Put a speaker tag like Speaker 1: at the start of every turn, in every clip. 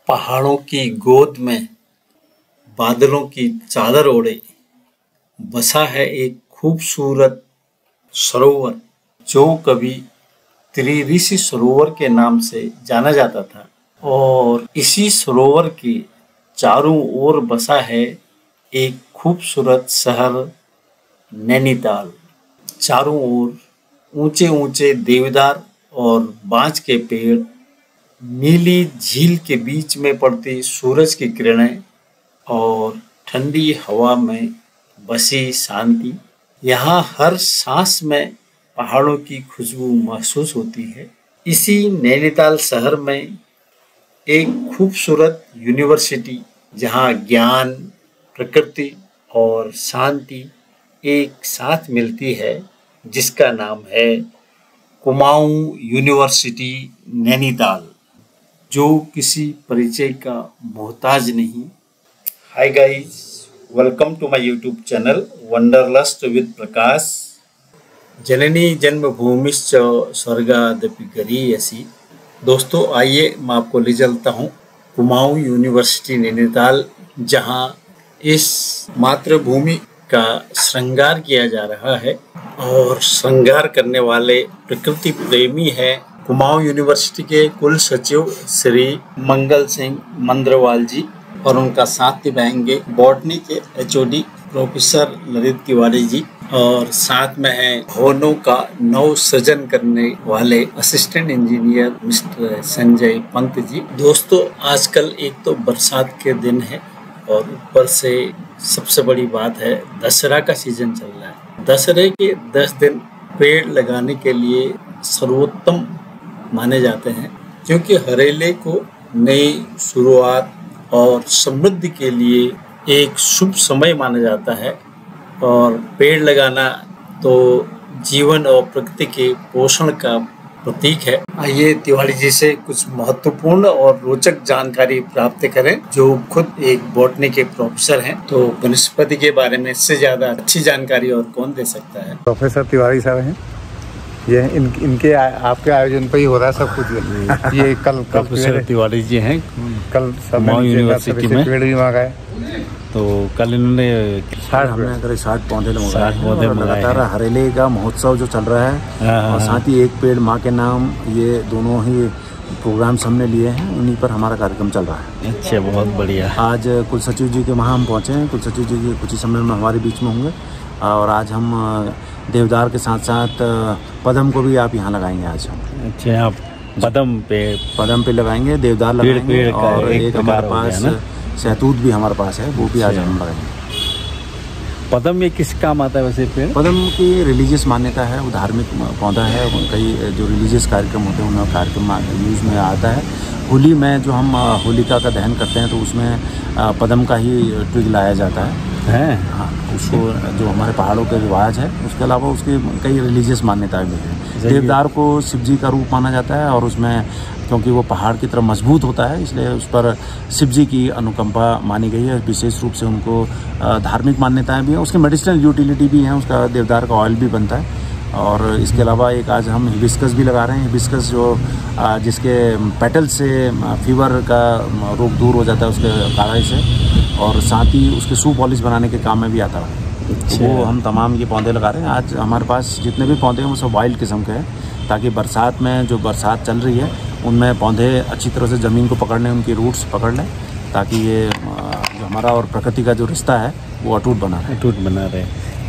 Speaker 1: पहाड़ों की गोद में बादलों की चादर ओढ़े बसा है एक खूबसूरत सरोवर जो कभी त्रिऋषि सरोवर के नाम से जाना जाता था। और इसी सरोवर के चारों ओर बसा है एक खूबसूरत शहर नैनीताल। चारों ओर ऊंचे ऊंचे देवदार और बांज के पेड़, नीली झील के बीच में पड़ती सूरज की किरणें और ठंडी हवा में बसी शांति। यहाँ हर सांस में पहाड़ों की खुशबू महसूस होती है। इसी नैनीताल शहर में एक खूबसूरत यूनिवर्सिटी जहाँ ज्ञान, प्रकृति और शांति एक साथ मिलती है, जिसका नाम है कुमाऊं यूनिवर्सिटी नैनीताल, जो किसी परिचय का मोहताज नहीं। Hi guys, welcome to my YouTube channel wanderlust with Prakash. जननी जन्मभूमिश्च स्वर्गादपि गरीयसी। दोस्तों आइए मैं आपको ले चलता हूँ कुमाऊं यूनिवर्सिटी नैनीताल, जहाँ इस मातृभूमि का श्रृंगार किया जा रहा है और श्रृंगार करने वाले प्रकृति प्रेमी है कुमाऊं यूनिवर्सिटी के कुल सचिव श्री मंगल सिंह मंद्रवाल जी, और उनका साथ निभाएंगे बॉटनी के HOD प्रोफेसर ललित तिवारी जी, और साथ में है भवनों का नव सृजन करने वाले assistant engineer mister Sanjay Pant ji. दोस्तों आजकल एक तो बरसात के दिन है और ऊपर से सबसे बड़ी बात है दशहरा का सीजन चल रहा है। दशहरे के 10 दिन पेड़ लगाने के लिए सर्वोत्तम माने जाते हैं, क्योंकि हरेले को नई शुरुआत और समृद्धि के लिए एक शुभ समय माना जाता है। और पेड़ लगाना तो जीवन और प्रकृति के पोषण का प्रतीक है। आइए तिवारी जी से कुछ महत्वपूर्ण और रोचक जानकारी प्राप्त करें, जो खुद एक बॉटनी के प्रोफेसर हैं। तो वनस्पति के बारे में इससे ज्यादा अच्छी जानकारी और कौन दे सकता है।
Speaker 2: प्रोफेसर तिवारी साहब हैं, ये इनके आपके आयोजन पर ही हो रहा है सब कुछ। ये कल
Speaker 3: प्रोफेसर तिवारी जी हैं,
Speaker 2: कल
Speaker 3: कुमाऊं यूनिवर्सिटी में
Speaker 2: पेड़ भी मंगाए।
Speaker 3: तो कल इन्होंने
Speaker 4: हमने करीब 60 पौधे लगाए। लगातार हरेले का महोत्सव जो चल रहा है, और साथ ही एक पेड़ माँ के नाम, ये दोनों ही प्रोग्राम्स हमने लिए हैं, उन्हीं पर हमारा कार्यक्रम चल रहा है।
Speaker 3: अच्छा, बहुत बढ़िया।
Speaker 4: आज कुल सचिव जी के वहाँ हम पहुँचे हैं। कुल सचिव जी के कुछ ही समय में हमारे बीच में होंगे, और आज हम देवदार के साथ साथ पदम को भी आप यहाँ लगाएंगे। आज हम
Speaker 3: अच्छा, आप पदम पे
Speaker 4: लगाएंगे, देवदार लगाएंगे, और एक हमारे पास सहतूत भी हमारे पास है, वो भी आज हम लगाएंगे।
Speaker 3: पदम में किस काम आता है वैसे पेड़?
Speaker 4: पदम की रिलीजियस मान्यता है, वो धार्मिक पौधा है। कई जो रिलीजियस कार्यक्रम होते हैं उनमें कार्यक्रम यूज में आता है। होली में जो हम होलिका का दहन करते हैं तो उसमें पदम का ही ट्विग लाया जाता है। हाँ, उसको जो हमारे पहाड़ों के रिवाज है, उसके अलावा उसकी कई रिलीजियस मान्यताएं भी हैं। देवदार को शिव जी का रूप माना जाता है, और उसमें क्योंकि वो पहाड़ की तरह मजबूत होता है, इसलिए उस पर शिव जी की अनुकंपा मानी गई है। विशेष रूप से उनको धार्मिक मान्यताएं भी हैं, उसकी मेडिसिनल यूटिलिटी भी है, उसका देवदार का ऑयल भी बनता है। और इसके अलावा एक आज हम हिबिस्कस भी लगा रहे हैं। हिबिस्कस जो जिसके पेटल से फीवर का रोग दूर हो जाता है उसके काढ़े से, और साथ ही उसके शू पॉलिश बनाने के काम में भी आता है। तो वो हम तमाम ये पौधे लगा रहे हैं। आज हमारे पास जितने भी पौधे हैं वो सब वाइल्ड किस्म के हैं, ताकि बरसात में जो बरसात चल रही है उनमें पौधे अच्छी तरह से ज़मीन को पकड़ लें, उनकी रूट्स पकड़ लें, ताकि ये जो हमारा और प्रकृति का जो रिश्ता है वो अटूट बना रहे।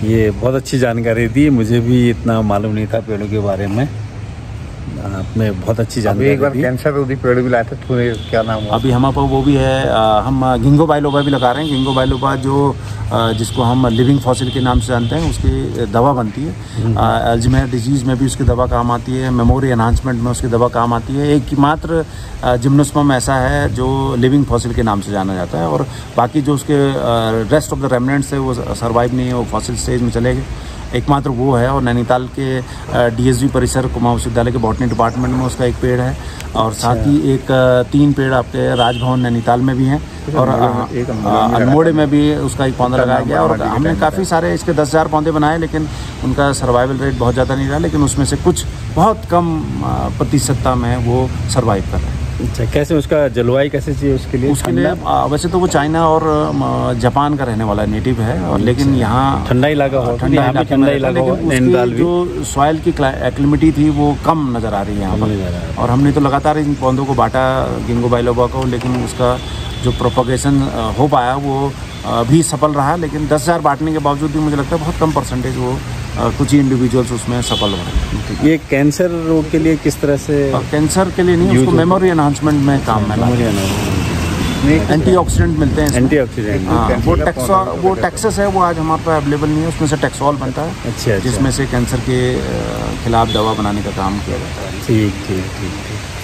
Speaker 3: ये बहुत अच्छी जानकारी दी, मुझे भी इतना मालूम नहीं था पेड़ों के बारे में। आपने बहुत अच्छी जानकारी दी।
Speaker 2: एक बार कैंसर रोधी पेड़ भी लाए थे, क्या नाम है?
Speaker 4: अभी हमारे पास वो भी है। हम गिंगो बाइलोबा भी लगा रहे हैं। गिंगो बाइलोबा जो जिसको हम लिविंग फॉसिल के नाम से जानते हैं, उसकी दवा बनती है। अल्जाइमर डिजीज़ में भी उसकी दवा काम आती है, मेमोरी एनहांसमेंट में उसकी दवा काम आती है। एक मात्र जिम्नोस्पर्म ऐसा है जो लिविंग फॉसिल के नाम से जाना जाता है, और बाकी जो उसके रेस्ट ऑफ द रेमनेंट्स है वो सर्वाइव नहीं है, वो फॉसिल स्टेज में चले गए। एकमात्र वो है। और नैनीताल के DSV परिसर कुमाऊं विश्वविद्यालय के बॉटनी डिपार्टमेंट में उसका एक पेड़ है, और साथ ही एक 3 पेड़ आपके राजभवन नैनीताल में भी हैं, और अल्मोड़े में भी उसका एक पौधा लगाया गया। और हमने काफ़ी सारे इसके 10,000 पौधे बनाए, लेकिन उनका सर्वाइवल रेट बहुत ज़्यादा नहीं रहा, लेकिन उसमें से कुछ बहुत कम प्रतिशतता में वो सर्वाइव कर रहे हैं।
Speaker 3: अच्छा, कैसे उसका जलवायु कैसे चाहिए उसके लिए?
Speaker 4: उसके लिए वैसे तो वो चाइना और जापान का रहने वाला नेटिव है, और लेकिन यहाँ
Speaker 3: ठंडा इलाका हो, ठंडा इलाका हो, नैनीताल भी
Speaker 4: जो सॉइल की एक्लिमिटी थी वो कम नज़र आ रही है यहाँ पर। और हमने तो लगातार इन पौधों को बांटा गिंगो बाइलोबा को, लेकिन उसका जो प्रोपगेशन हो पाया वो भी सफल रहा। लेकिन 10,000 बांटने के बावजूद भी मुझे लगता है बहुत कम परसेंटेज वो कुछ ही इंडिविजुअल्स उसमें सफल हो रहे हैं।
Speaker 3: ये कैंसर रोग के लिए किस तरह से?
Speaker 4: कैंसर के लिए नहीं, उसको मेमोरी एनहांसमेंट में काम में लाते हैं। एंटीऑक्सीडेंट मिलते हैं,
Speaker 3: एंटीऑक्सीडेंट।
Speaker 4: हाँ, वो टैक्सेस है, वो आज हमारे पास अवेलेबल नहीं है। उसमें से टैक्सोल बनता है,
Speaker 3: अच्छा,
Speaker 4: जिसमें से कैंसर के खिलाफ दवा बनाने का काम किया जाता है।
Speaker 3: ठीक।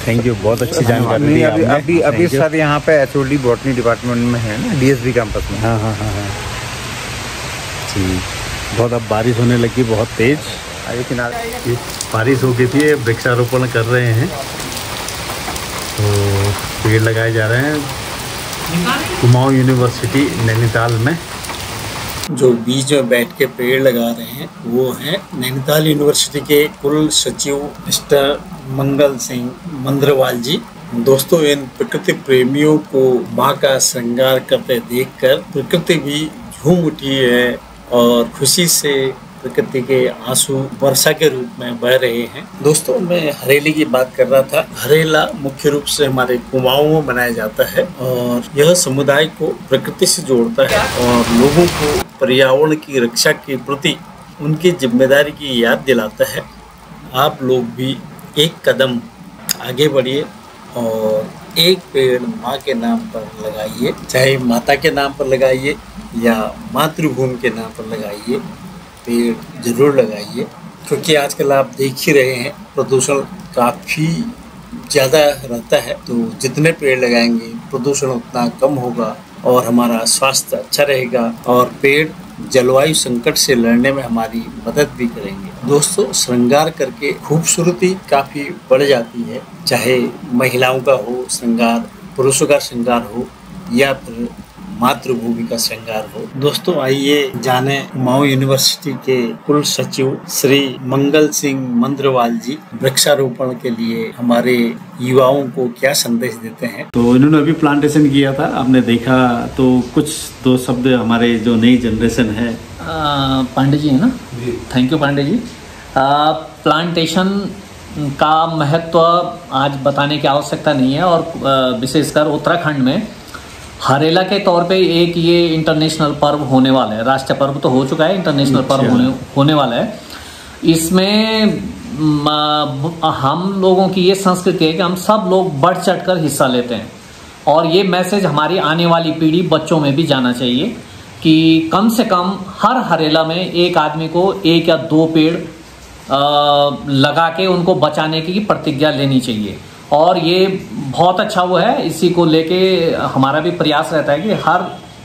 Speaker 3: थैंक यू, बहुत अच्छी जानकारी दी आपने।
Speaker 2: अभी सर यहाँ पे HOD बॉटनी डिपार्टमेंट में है ना, DSB कैंपस में।
Speaker 3: हाँ। ठीक, बहुत अब बारिश होने लगी, बहुत तेज।
Speaker 2: आइए किनारे।
Speaker 3: बारिश हो गई थी, वृक्षारोपण कर रहे हैं, तो पेड़ लगाए जा रहे हैं कुमाऊं यूनिवर्सिटी नैनीताल में।
Speaker 1: जो बीच में बैठ के पेड़ लगा रहे हैं वो हैं नैनीताल यूनिवर्सिटी के कुल सचिव मिस्टर मंगल सिंह मंद्रवाल जी। दोस्तों, इन प्रकृति प्रेमियों को माँ का श्रृंगार करते देखकर प्रकृति भी झूम उठी है और खुशी से प्रकृति के आंसू वर्षा के रूप में बह रहे हैं। दोस्तों, मैं हरेली की बात कर रहा था। हरेला मुख्य रूप से हमारे कुमाऊं में मनाया जाता है और यह समुदाय को प्रकृति से जोड़ता है और लोगों को पर्यावरण की रक्षा के प्रति उनकी जिम्मेदारी की याद दिलाता है। आप लोग भी एक कदम आगे बढ़िए और एक पेड़ माँ के नाम पर लगाइए, चाहे माता के नाम पर लगाइए या मातृभूमि के नाम पर लगाइए, पेड़ जरूर लगाइए। क्योंकि आजकल आप देख ही रहे हैं प्रदूषण काफ़ी ज़्यादा रहता है, तो जितने पेड़ लगाएंगे प्रदूषण उतना कम होगा और हमारा स्वास्थ्य अच्छा रहेगा और पेड़ जलवायु संकट से लड़ने में हमारी मदद भी करेंगे। दोस्तों, श्रृंगार करके खूबसूरती काफ़ी बढ़ जाती है, चाहे महिलाओं का हो श्रृंगार, पुरुषों का श्रृंगार हो या फिर मातृभूमि का श्रृंगार हो। दोस्तों, आइए जाने कुमाऊं यूनिवर्सिटी के कुल सचिव श्री मंगल सिंह मंद्रवाल जी वृक्षारोपण के लिए हमारे युवाओं को क्या संदेश देते हैं।
Speaker 3: तो इन्होंने अभी प्लांटेशन किया था, आपने देखा, तो कुछ दो शब्द हमारे जो नई जनरेशन है।
Speaker 5: पांडे जी है ना, thank you Pandey ji. Plantation का महत्व आज बताने की आवश्यकता नहीं है और विशेषकर उत्तराखंड में हरेला के तौर पे एक ये इंटरनेशनल पर्व होने वाला है। राष्ट्रीय पर्व तो हो चुका है, इंटरनेशनल पर्व होने वाला है। इसमें हम लोगों की ये संस्कृति है कि हम सब लोग बढ़ चढ़ कर हिस्सा लेते हैं और ये मैसेज हमारी आने वाली पीढ़ी बच्चों में भी जाना चाहिए कि कम से कम हर हरेला में एक आदमी को 1 या 2 पेड़ लगा के उनको बचाने की प्रतिज्ञा लेनी चाहिए। और ये बहुत अच्छा वो है, इसी को लेके हमारा भी प्रयास रहता है कि हर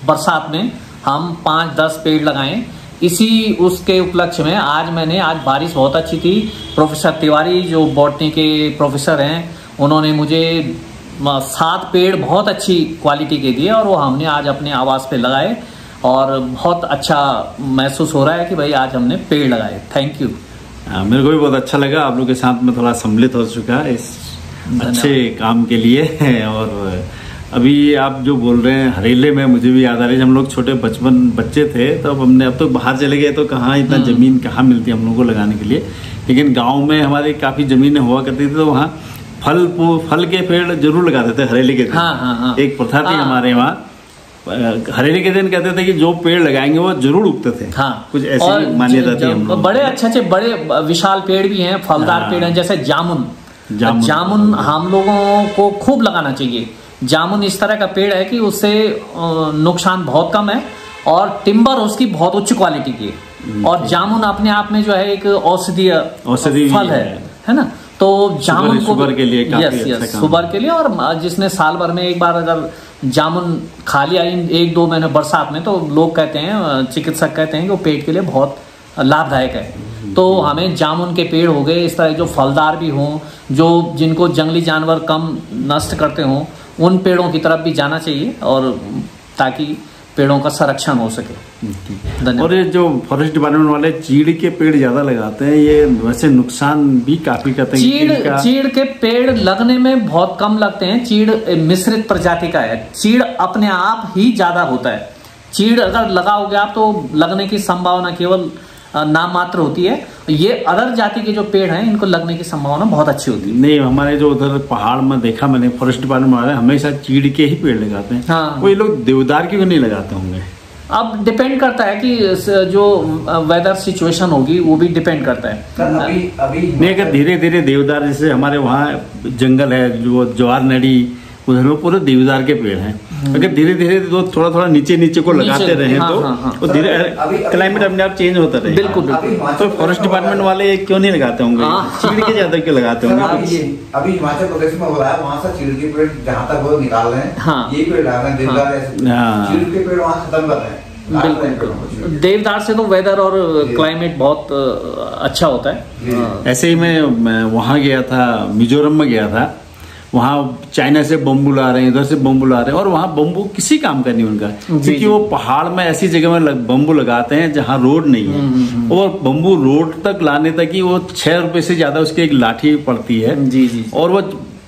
Speaker 5: बरसात में हम 5-10 पेड़ लगाएं। इसी उसके उपलक्ष्य में आज बारिश बहुत अच्छी थी। प्रोफेसर तिवारी जो बॉटनी के प्रोफेसर हैं, उन्होंने मुझे 7 पेड़ बहुत अच्छी क्वालिटी के दिए और वो हमने आज अपने आवास पे लगाए और बहुत अच्छा महसूस हो रहा है कि भाई आज हमने पेड़ लगाए। Thank you.
Speaker 3: मेरे को भी बहुत अच्छा लगा, आप लोग के साथ में थोड़ा सम्मिलित हो चुका है इस अच्छे काम के लिए। और अभी आप जो बोल रहे हैं हरेले में, मुझे भी याद आ रही है, जब हम लोग छोटे बच्चे थे तब अब तो बाहर चले गए तो कहाँ इतना ज़मीन कहाँ मिलती है हम लोगों को लगाने के लिए। लेकिन गांव में हमारी काफ़ी ज़मीनें हुआ करती थी, तो वहाँ फल के पेड़ जरूर लगाते थे हरेले के दिन।
Speaker 5: हाँ। एक
Speaker 3: प्रथा थी हमारे वहाँ, हरेले के दिन कहते थे कि जो पेड़ लगाएंगे वो जरूर उगते थे।
Speaker 5: हाँ,
Speaker 3: कुछ ऐसी मान्यता थी।
Speaker 5: बड़े अच्छे बड़े विशाल पेड़ भी हैं, फलदार पेड़ हैं, जैसे जामुन हम लोगों को खूब लगाना चाहिए। जामुन इस तरह का पेड़ है कि उससे नुकसान बहुत कम है और टिम्बर उसकी बहुत उच्च क्वालिटी की है। और जामुन अपने आप में जो है एक औषधीय फल है ना। तो जामुन को
Speaker 3: शुगर के लिए
Speaker 5: यस शुगर के लिए, और जिसने साल भर में एक बार अगर जामुन खा लिया 1-2 महीने बरसात में, तो लोग कहते हैं, चिकित्सक कहते हैं कि वो पेट के लिए बहुत लाभदायक है। तो हमें जामुन के पेड़ हो गए, इस तरह जो फलदार भी हों, जिनको जंगली जानवर कम नष्ट करते हों, उन पेड़ों की तरफ भी जाना चाहिए और ताकि पेड़ों का संरक्षण हो सके। धन्यवाद।
Speaker 3: और ये जो फॉरेस्ट डिपार्टमेंट वाले चीड़ के पेड़ ज्यादा लगाते हैं, ये वैसे नुकसान भी काफी करते हैं।
Speaker 5: चीड़ के पेड़ लगने में बहुत कम लगते हैं। चीड़ मिश्रित प्रजाति का है, चीड़ अपने आप ही ज्यादा होता है। चीड़ अगर लगाओगे आप तो लगने की संभावना केवल नाम मात्र होती है। ये अदर जाति के जो पेड़ हैं इनको लगने की संभावना बहुत अच्छी होती है।
Speaker 3: नहीं, हमारे जो उधर पहाड़ में देखा मैंने, फॉरेस्ट डिपार्टमेंट वाले हमेशा चीड़ के ही पेड़ लगाते हैं।
Speaker 5: हाँ।
Speaker 3: कोई लोग देवदार के भी नहीं लगाते होंगे।
Speaker 5: अब डिपेंड करता है कि जो वेदर सिचुएशन होगी वो भी डिपेंड करता है।
Speaker 3: अभी नहीं, अगर धीरे धीरे देवदार, जैसे हमारे वहाँ जंगल है जो जवार नदी, उधर में पूरे देवदार के पेड़ हैं। अगर धीरे धीरे तो थोड़ा थोड़ा नीचे नीचे को लगाते रहे तो धीरे क्लाइमेट अपने आप चेंज होता रहे।
Speaker 5: बिल्कुल।
Speaker 3: तो फॉरेस्ट डिपार्टमेंट वाले क्यों नहीं लगाते होंगे? चीड़ के ज्यादा क्यों लगाते होंगे?
Speaker 2: अभी हिमाचल प्रदेश में हो रहा है, वहाँ से चीड़ के पेड़ जहाँ तक वो निकाल रहे हैं, ये पेड़ लगा रहे हैं, देवदार ऐसे चीड़ के पेड़ वहाँ खत्म कर रहे हैं।
Speaker 5: बिल्कुल, देवदार से तो वेदर और क्लाइमेट बहुत अच्छा होता है।
Speaker 3: ऐसे ही मैं वहाँ गया था, मिजोरम में गया था। वहाँ चाइना से बम्बू ला रहे हैं, इधर से बम्बू ला रहे हैं, और वहाँ बम्बू किसी काम का नहीं उनका, क्योंकि वो पहाड़ में ऐसी जगह में बम्बू लगाते हैं जहाँ रोड नहीं है। और बम्बू रोड तक लाने तक ही वो 6 रुपए से ज्यादा उसकी एक लाठी पड़ती है।
Speaker 5: जी।
Speaker 3: और वो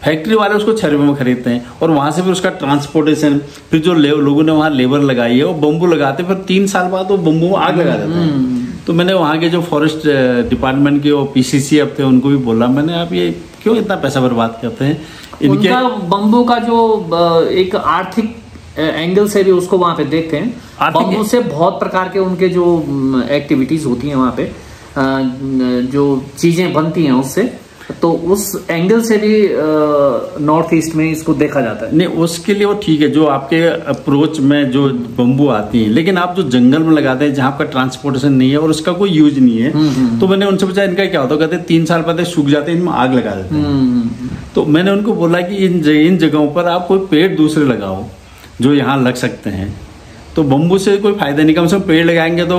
Speaker 3: फैक्ट्री वाले उसको 6 रुपए में खरीदते हैं, और वहां से फिर उसका ट्रांसपोर्टेशन, फिर जो लोगों ने वहाँ लेबर लगाई है वो बम्बू लगाते, फिर 3 साल बाद वो बम्बू आग लगा देते हैं। तो मैंने वहाँ के जो फॉरेस्ट डिपार्टमेंट के PCC थे उनको भी बोला मैंने, आप ये क्यों इतना पैसा बर्बाद करते हैं?
Speaker 5: उनका बम्बू का जो एक आर्थिक एंगल से भी उसको वहाँ पे देखते हैं। बम्बू से बहुत प्रकार के उनके जो एक्टिविटीज होती हैं वहाँ पे, जो चीजें बनती हैं उससे, तो उस एंगल से भी नॉर्थ ईस्ट में इसको देखा जाता है।
Speaker 3: नहीं, उसके लिए वो ठीक है जो आपके अप्रोच में जो बम्बू आती है, लेकिन आप जो जंगल में लगाते हैं जहाँ आपका ट्रांसपोर्टेशन नहीं है और उसका कोई यूज नहीं है, तो मैंने उनसे पूछा इनका क्या होता है? कहते 3 साल बाद सूख जाते हैं, इनमें आग लगा देते हैं। तो मैंने उनको बोला कि इन जगहों पर आप कोई पेड़ दूसरे लगाओ जो यहाँ लग सकते हैं। तो बम्बू से कोई फायदा नहीं, कम से कम पेड़ लगाएंगे तो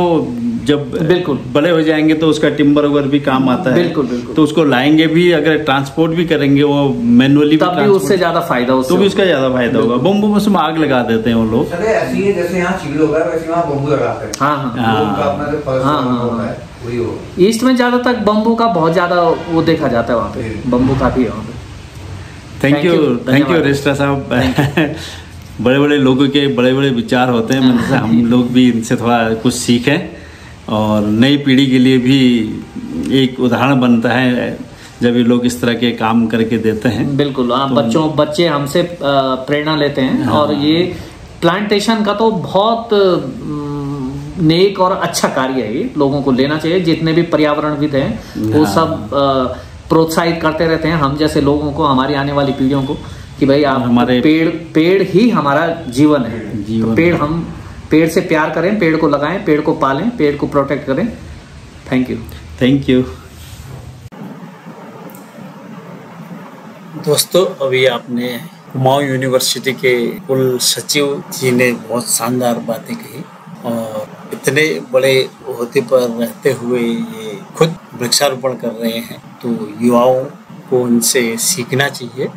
Speaker 3: जब
Speaker 5: बिल्कुल
Speaker 3: बड़े हो जाएंगे तो उसका टिम्बर वगैरह भी काम आता है।
Speaker 5: बिल्कुल।
Speaker 3: तो उसको लाएंगे भी, अगर ट्रांसपोर्ट भी करेंगे वो मैनुअली,
Speaker 5: तब भी उससे ज्यादा फायदा,
Speaker 3: तो भी उसका ज्यादा फायदा होगा। बम्बू में उसमें आग लगा देते हैं वो लोग।
Speaker 2: ऐसी है जैसे यहाँ चीड़ होगा वैसे वहाँ बम्बू लगाते हैं।
Speaker 5: हाँ। ईस्ट में ज्यादा तक बम्बू का बहुत ज्यादा वो देखा जाता है, वहाँ पे बम्बू काफी है वहाँ पे।
Speaker 3: थैंक यू रेस्टा साहब। बड़े बड़े लोगों के बड़े बड़े विचार होते हैं, मतलब हम लोग भी इनसे थोड़ा कुछ सीखें, और नई पीढ़ी के लिए भी एक उदाहरण बनता है जब ये लोग इस तरह के काम करके देते हैं।
Speaker 5: बिल्कुल, बच्चे हमसे प्रेरणा लेते हैं। हाँ। और ये प्लांटेशन का तो बहुत नेक और अच्छा कार्य है, ये लोगों को लेना चाहिए। जितने भी पर्यावरणविद हैं वो सब प्रोत्साहित करते रहते हैं हम जैसे लोगों को, हमारी आने वाली पीढ़ियों को, कि भाई आप हमारे पेड़ ही हमारा जीवन है। तो हम पेड़ से प्यार करें, पेड़ को लगाएं, पेड़ को पालें, पेड़ को प्रोटेक्ट करें। Thank you.
Speaker 1: दोस्तों, अभी आपने कुमाऊं यूनिवर्सिटी के कुल सचिव जी ने बहुत शानदार बातें कही, और इतने बड़े ओहदे पर रहते हुए ये खुद वृक्षारोपण कर रहे हैं, तो युवाओं को इनसे सीखना चाहिए।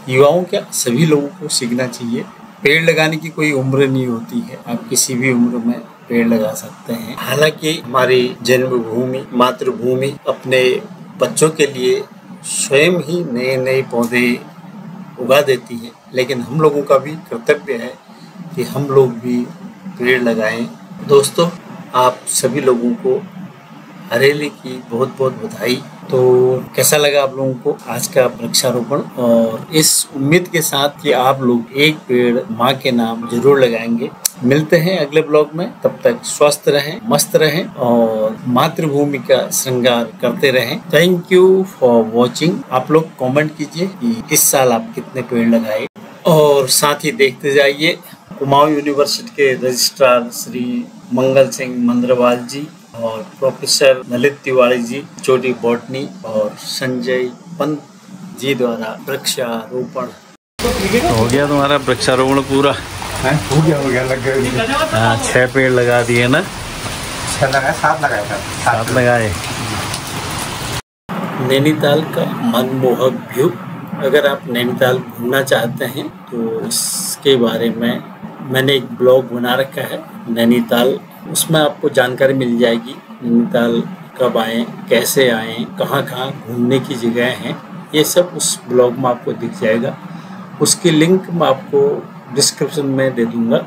Speaker 1: युवाओं क्या, सभी लोगों को सीखना चाहिए। पेड़ लगाने की कोई उम्र नहीं होती है, आप किसी भी उम्र में पेड़ लगा सकते हैं। हालांकि हमारी जन्मभूमि, मातृभूमि अपने बच्चों के लिए स्वयं ही नए नए पौधे उगा देती है, लेकिन हम लोगों का भी कर्तव्य है कि हम लोग भी पेड़ लगाएं। दोस्तों, आप सभी लोगों को हरेली की बहुत बहुत बधाई। तो कैसा लगा आप लोगों को आज का वृक्षारोपण, और इस उम्मीद के साथ कि आप लोग एक पेड़ माँ के नाम जरूर लगाएंगे। मिलते हैं अगले ब्लॉग में, तब तक स्वस्थ रहें, मस्त रहें और मातृभूमि का श्रृंगार करते रहें। Thank you for watching. आप लोग कमेंट कीजिए कि इस साल आप कितने पेड़ लगाए, और साथ ही देखते जाइए कुमाऊं यूनिवर्सिटी के रजिस्ट्रार श्री मंगल सिंह मंद्रवाल जी और प्रोफेसर ललित तिवारी जी, चोटी बॉटनी, और संजय पंत जी द्वारा वृक्षारोपण।
Speaker 3: हो गया तुम्हारा वृक्षारोपण पूरा?
Speaker 2: हो गया लग गया।
Speaker 3: 6 पेड़ लगा दिए ना?
Speaker 2: 6 लगाए, 7 लगाए था।
Speaker 3: 7 लगाए।
Speaker 1: नैनीताल का मनमोहक व्यू, अगर आप नैनीताल घूमना चाहते हैं तो इसके बारे में मैंने एक ब्लॉग बना रखा है नैनीताल, उसमें आपको जानकारी मिल जाएगी नैनीताल कब आएँ, कैसे आएँ, कहाँ कहाँ घूमने की जगह हैं, ये सब उस ब्लॉग में आपको दिख जाएगा। उसकी लिंक मैं आपको डिस्क्रिप्शन में दे दूँगा।